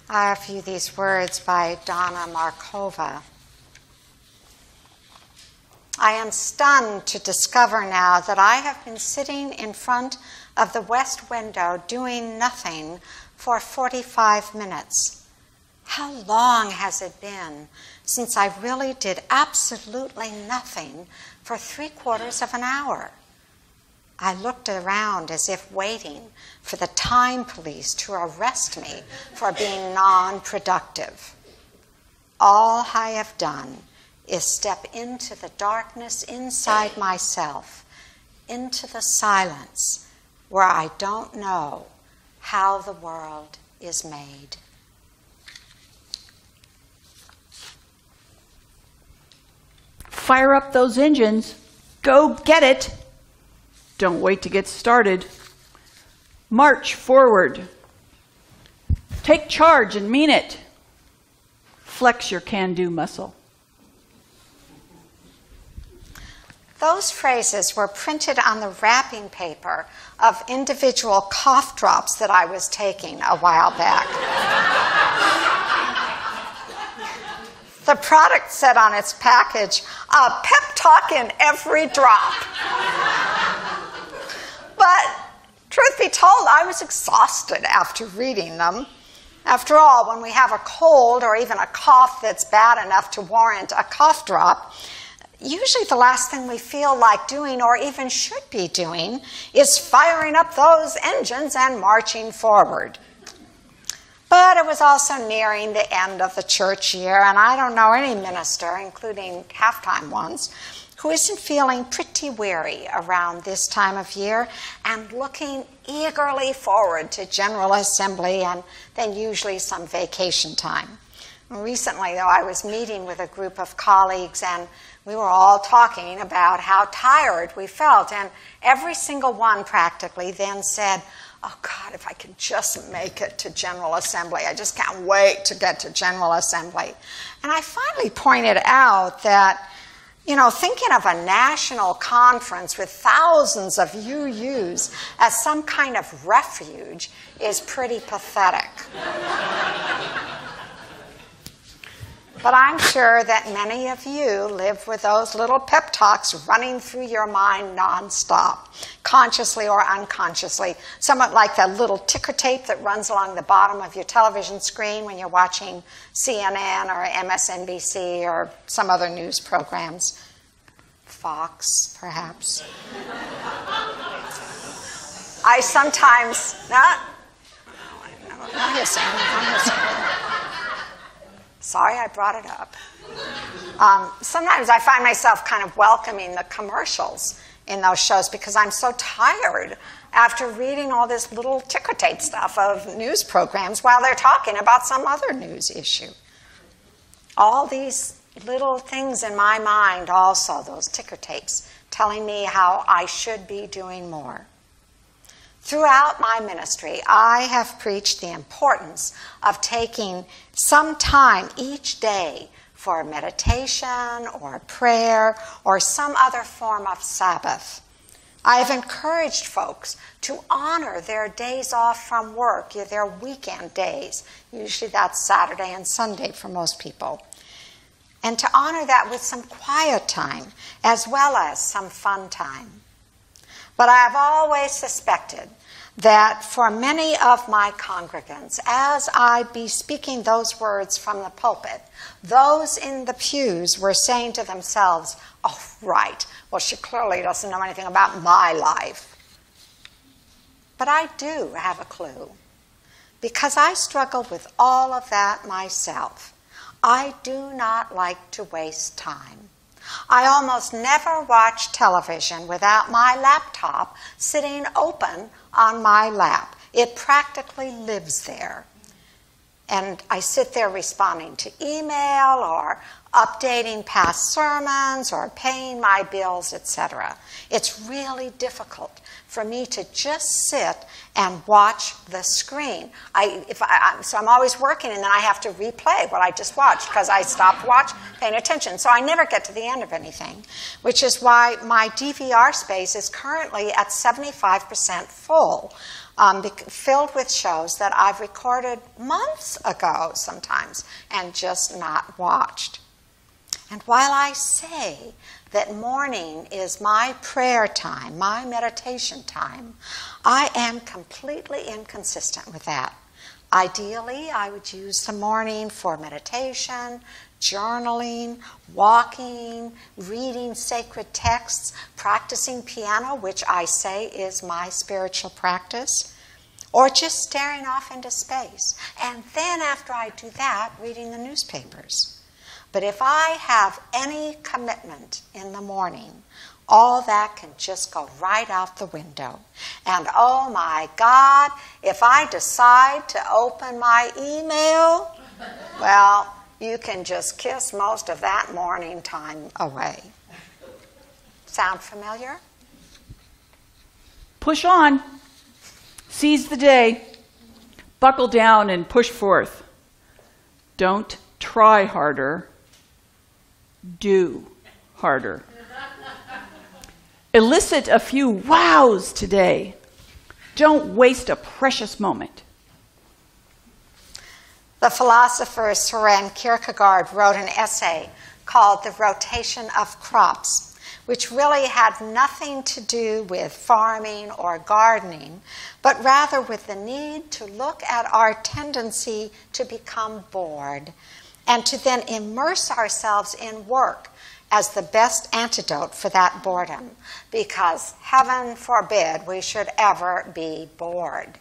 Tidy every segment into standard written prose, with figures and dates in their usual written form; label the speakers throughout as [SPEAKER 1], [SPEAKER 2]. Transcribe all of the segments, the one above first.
[SPEAKER 1] I offer you these words by Donna Markova. I am stunned to discover now that I have been sitting in front of the west window doing nothing for 45 minutes. How long has it been since I really did absolutely nothing for 3/4 of an hour? I looked around as if waiting for the time police to arrest me for being non-productive. All I have done is step into the darkness inside myself, into the silence where I don't know how the world is made.
[SPEAKER 2] Fire up those engines. Go get it. Don't wait to get started. March forward. Take charge and mean it. Flex your can-do muscle.
[SPEAKER 1] Those phrases were printed on the wrapping paper of individual cough drops that I was taking a while back. The product said on its package, "A pep talk in every drop." But truth be told, I was exhausted after reading them. After all, when we have a cold or even a cough that's bad enough to warrant a cough drop, usually the last thing we feel like doing or even should be doing is firing up those engines and marching forward. But it was also nearing the end of the church year, and I don't know any minister, including half-time ones, who isn't feeling pretty weary around this time of year and looking eagerly forward to General Assembly and then usually some vacation time. Recently, though, I was meeting with a group of colleagues, and we were all talking about how tired we felt, and every single one practically then said, "Oh, God, if I could just make it to General Assembly. I just can't wait to get to General Assembly." And I finally pointed out that, thinking of a national conference with thousands of UUs as some kind of refuge is pretty pathetic. But I'm sure that many of you live with those little pep talks running through your mind nonstop, consciously or unconsciously, somewhat like that little ticker tape that runs along the bottom of your television screen when you're watching CNN or MSNBC or some other news programs. Fox, perhaps. I sometimes, not hissing. Sorry I brought it up. Sometimes I find myself kind of welcoming the commercials in those shows because I'm so tired after reading all this little ticker tape stuff of news programs while they're talking about some other news issue. All these little things in my mind also, those ticker tapes, telling me how I should be doing more. Throughout my ministry, I have preached the importance of taking some time each day for meditation or prayer or some other form of Sabbath. I have encouraged folks to honor their days off from work, their weekend days. Usually that's Saturday and Sunday for most people. And to honor that with some quiet time as well as some fun time. But I have always suspected that for many of my congregants, as I be speaking those words from the pulpit, those in the pews were saying to themselves, "Oh, right, well, she clearly doesn't know anything about my life." But I do have a clue, because I struggle with all of that myself. I do not like to waste time. I almost never watch television without my laptop sitting open on my lap. It practically lives there. And I sit there responding to email or updating past sermons or paying my bills, etc. It's really difficult for me to just sit and watch the screen. So I'm always working, and then I have to replay what I just watched because I stopped paying attention. So I never get to the end of anything, which is why my DVR space is currently at 75% full. filled with shows that I've recorded months ago sometimes and just not watched. And while I say that morning is my prayer time, my meditation time, I am completely inconsistent with that. Ideally, I would use the morning for meditation, journaling, walking, reading sacred texts, practicing piano, which I say is my spiritual practice, or just staring off into space. And then after I do that, reading the newspapers. But if I have any commitment in the morning, all that can just go right out the window. And oh my God, if I decide to open my email, well, you can just kiss most of that morning time away. Sound familiar?
[SPEAKER 2] Push on. Seize the day. Buckle down and push forth. Don't try harder. Do harder. Elicit a few wows today. Don't waste a precious moment.
[SPEAKER 1] The philosopher Søren Kierkegaard wrote an essay called The Rotation of Crops, which really had nothing to do with farming or gardening, but rather with the need to look at our tendency to become bored and to then immerse ourselves in work as the best antidote for that boredom, because heaven forbid we should ever be bored.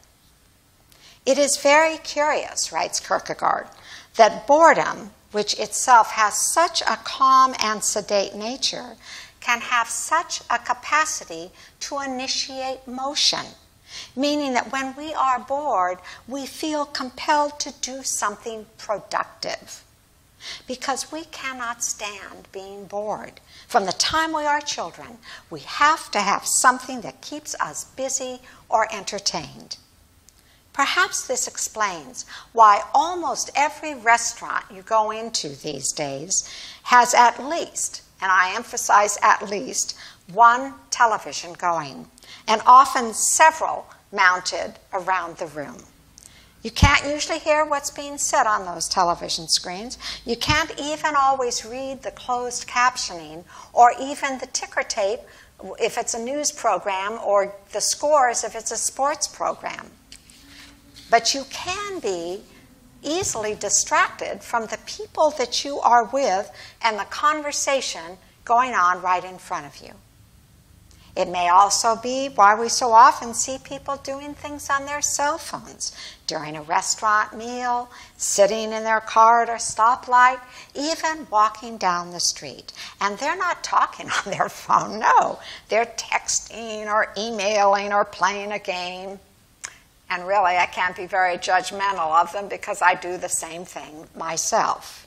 [SPEAKER 1] It is very curious, writes Kierkegaard, that boredom, which itself has such a calm and sedate nature, can have such a capacity to initiate motion, meaning that when we are bored, we feel compelled to do something productive, because we cannot stand being bored. From the time we are children, we have to have something that keeps us busy or entertained. Perhaps this explains why almost every restaurant you go into these days has at least, and I emphasize at least, one television going, and often several mounted around the room. You can't usually hear what's being said on those television screens. You can't even always read the closed captioning or even the ticker tape if it's a news program or the scores if it's a sports program. But you can be easily distracted from the people that you are with and the conversation going on right in front of you. It may also be why we so often see people doing things on their cell phones during a restaurant meal, sitting in their car at a stoplight, even walking down the street. And they're not talking on their phone, no. They're texting or emailing or playing a game. And really, I can't be very judgmental of them because I do the same thing myself.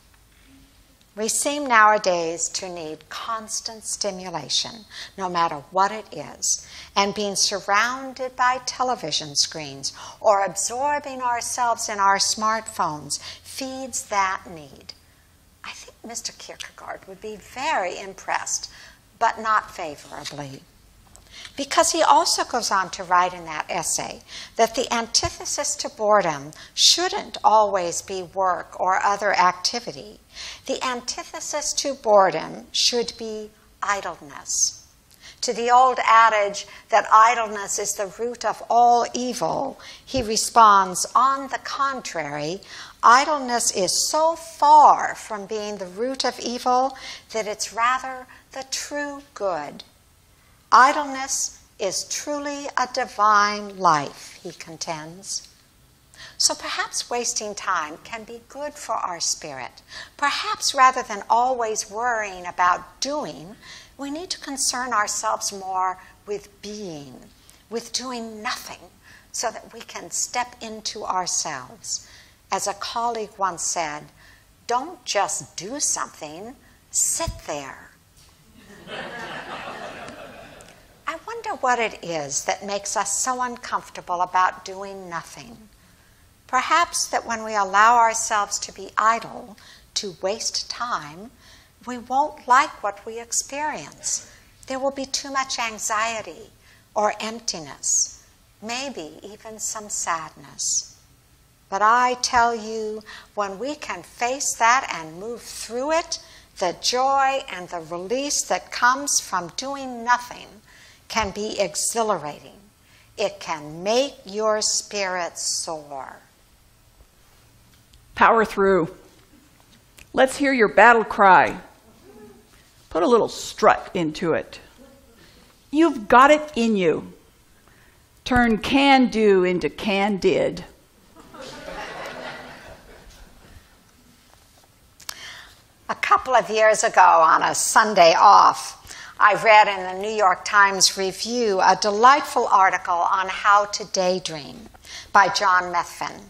[SPEAKER 1] We seem nowadays to need constant stimulation, no matter what it is, and being surrounded by television screens or absorbing ourselves in our smartphones feeds that need. I think Mr. Kierkegaard would be very impressed, but not favorably. Because he also goes on to write in that essay that the antithesis to boredom shouldn't always be work or other activity. The antithesis to boredom should be idleness. To the old adage that idleness is the root of all evil, he responds, on the contrary, idleness is so far from being the root of evil that it's rather the true good. Idleness is truly a divine life, he contends. So perhaps wasting time can be good for our spirit. Perhaps rather than always worrying about doing, we need to concern ourselves more with being, with doing nothing, so that we can step into ourselves. As a colleague once said, don't just do something, sit there. I wonder what it is that makes us so uncomfortable about doing nothing. Perhaps that when we allow ourselves to be idle, to waste time, we won't like what we experience. There will be too much anxiety or emptiness. maybe even some sadness. But I tell you, when we can face that and move through it, the joy and the release that comes from doing nothing can be exhilarating. It can make your spirit soar.
[SPEAKER 2] Power through. Let's hear your battle cry. Put a little strut into it. You've got it in you. Turn can do into can did.
[SPEAKER 1] A couple of years ago, on a Sunday off, I read in the New York Times Review a delightful article on how to daydream by John Methven.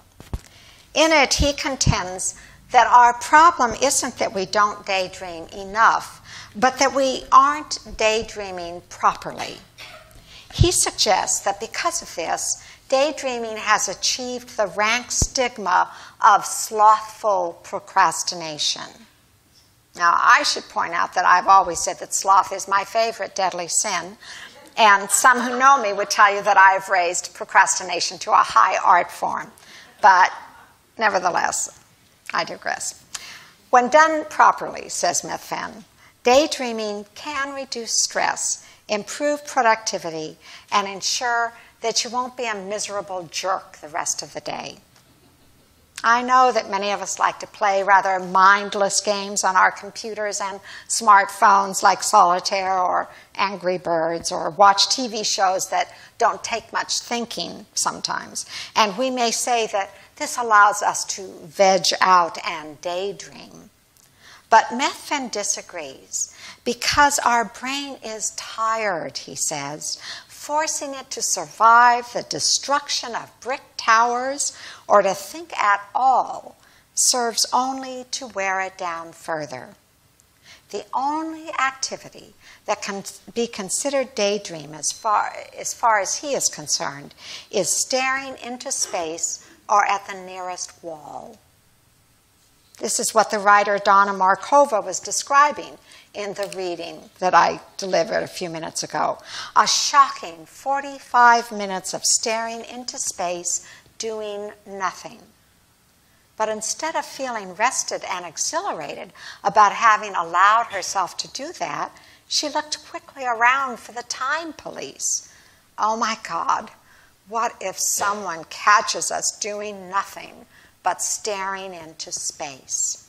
[SPEAKER 1] In it, he contends that our problem isn't that we don't daydream enough, but that we aren't daydreaming properly. He suggests that because of this, daydreaming has achieved the rank stigma of slothful procrastination. Now, I should point out that I've always said that sloth is my favorite deadly sin, and some who know me would tell you that I've raised procrastination to a high art form. But nevertheless, I digress. When done properly, says Methven, daydreaming can reduce stress, improve productivity, and ensure that you won't be a miserable jerk the rest of the day. I know that many of us like to play rather mindless games on our computers and smartphones like solitaire or Angry Birds, or watch TV shows that don't take much thinking sometimes. And we may say that this allows us to veg out and daydream. But Methven disagrees, because our brain is tired, he says, forcing it to survive the destruction of brick towers or to think at all serves only to wear it down further. The only activity that can be considered daydream as far as he is concerned is staring into space or at the nearest wall. This is what the writer Donna Markova was describing in the reading that I delivered a few minutes ago. A shocking 45 minutes of staring into space, doing nothing. But instead of feeling rested and exhilarated about having allowed herself to do that, she looked quickly around for the time police. Oh my God, what if someone catches us doing nothing but staring into space?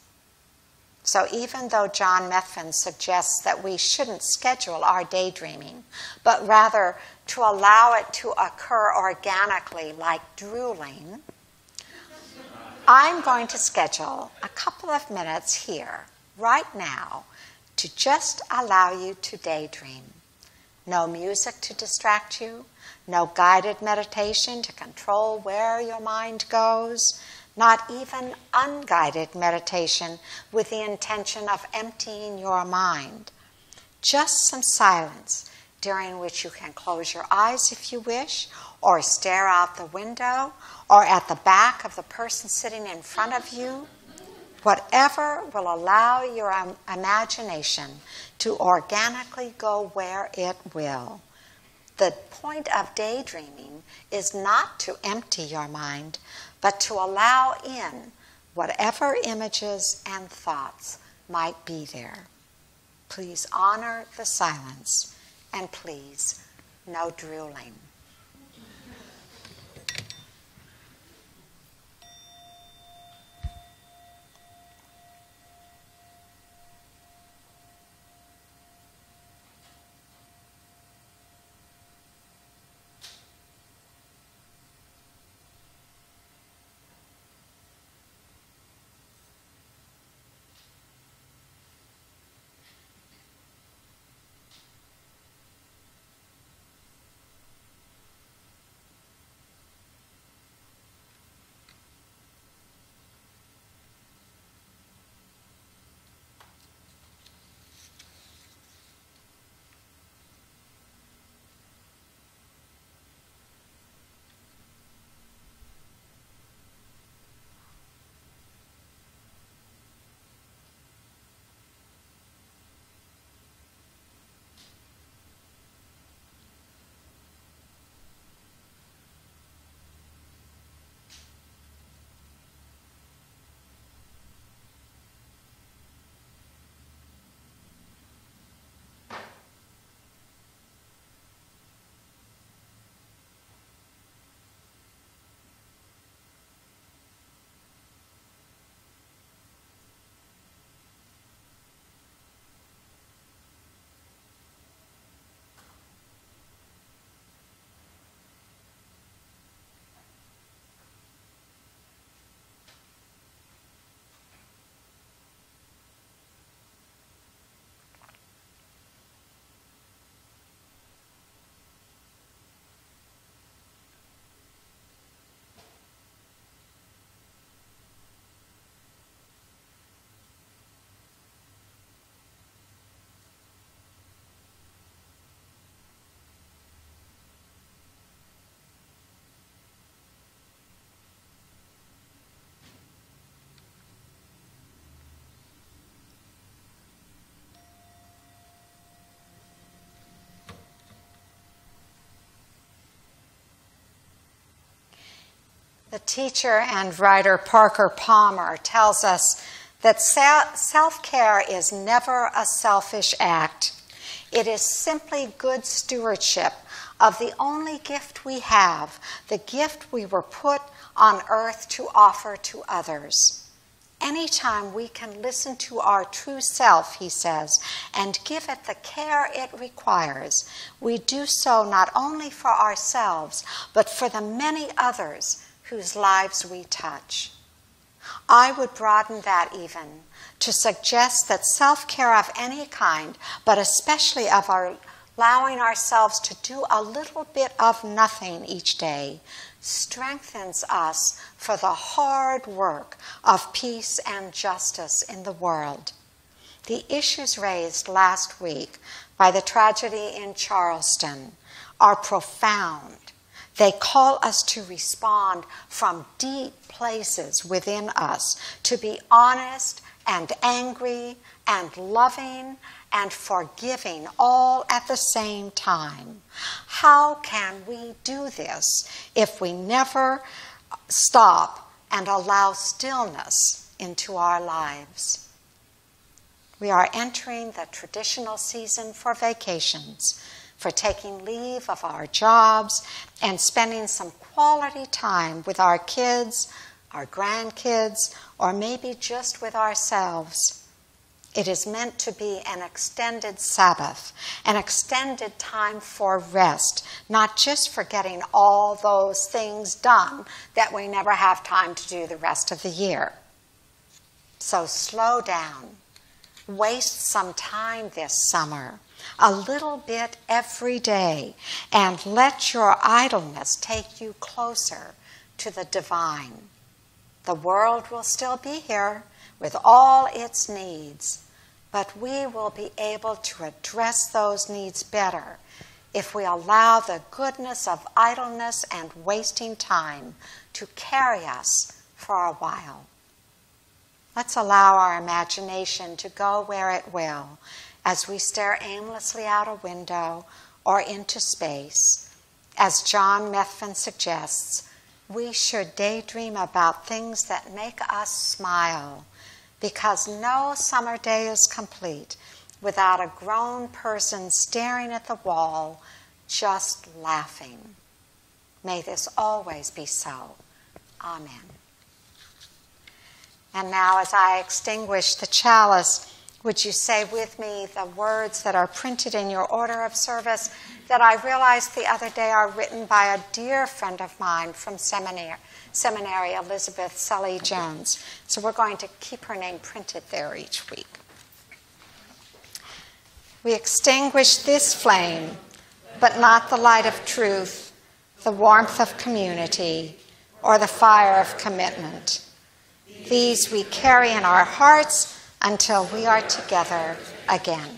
[SPEAKER 1] So even though John Methven suggests that we shouldn't schedule our daydreaming, but rather to allow it to occur organically like drooling, I'm going to schedule a couple of minutes here, right now, to just allow you to daydream. No music to distract you, no guided meditation to control where your mind goes, not even unguided meditation with the intention of emptying your mind. Just some silence during which you can close your eyes if you wish, or stare out the window, or at the back of the person sitting in front of you. Whatever will allow your imagination to organically go where it will. The point of daydreaming is not to empty your mind, but to allow in whatever images and thoughts might be there. Please honor the silence, and please, no drooling. The teacher and writer Parker Palmer tells us that self-care is never a selfish act. It is simply good stewardship of the only gift we have, the gift we were put on earth to offer to others. Anytime we can listen to our true self, he says, and give it the care it requires, we do so not only for ourselves, but for the many others whose lives we touch. I would broaden that even to suggest that self-care of any kind, but especially of allowing ourselves to do a little bit of nothing each day, strengthens us for the hard work of peace and justice in the world. The issues raised last week by the tragedy in Charleston are profound. They call us to respond from deep places within us, to be honest and angry and loving and forgiving all at the same time. How can we do this if we never stop and allow stillness into our lives? We are entering the traditional season for vacations, for taking leave of our jobs and spending some quality time with our kids, our grandkids, or maybe just with ourselves. It is meant to be an extended Sabbath, an extended time for rest, not just for getting all those things done that we never have time to do the rest of the year. So slow down. Waste some time this summer, a little bit every day, and let your idleness take you closer to the divine. The world will still be here with all its needs, but we will be able to address those needs better if we allow the goodness of idleness and wasting time to carry us for a while. Let's allow our imagination to go where it will as we stare aimlessly out a window or into space. As John Methvin suggests, we should daydream about things that make us smile, because no summer day is complete without a grown person staring at the wall, just laughing. May this always be so. Amen. And now, as I extinguish the chalice, would you say with me the words that are printed in your order of service that I realized the other day are written by a dear friend of mine from seminary, Elizabeth Sully Jones. So we're going to keep her name printed there each week. We extinguish this flame, but not the light of truth, the warmth of community, or the fire of commitment. These we carry in our hearts until we are together again.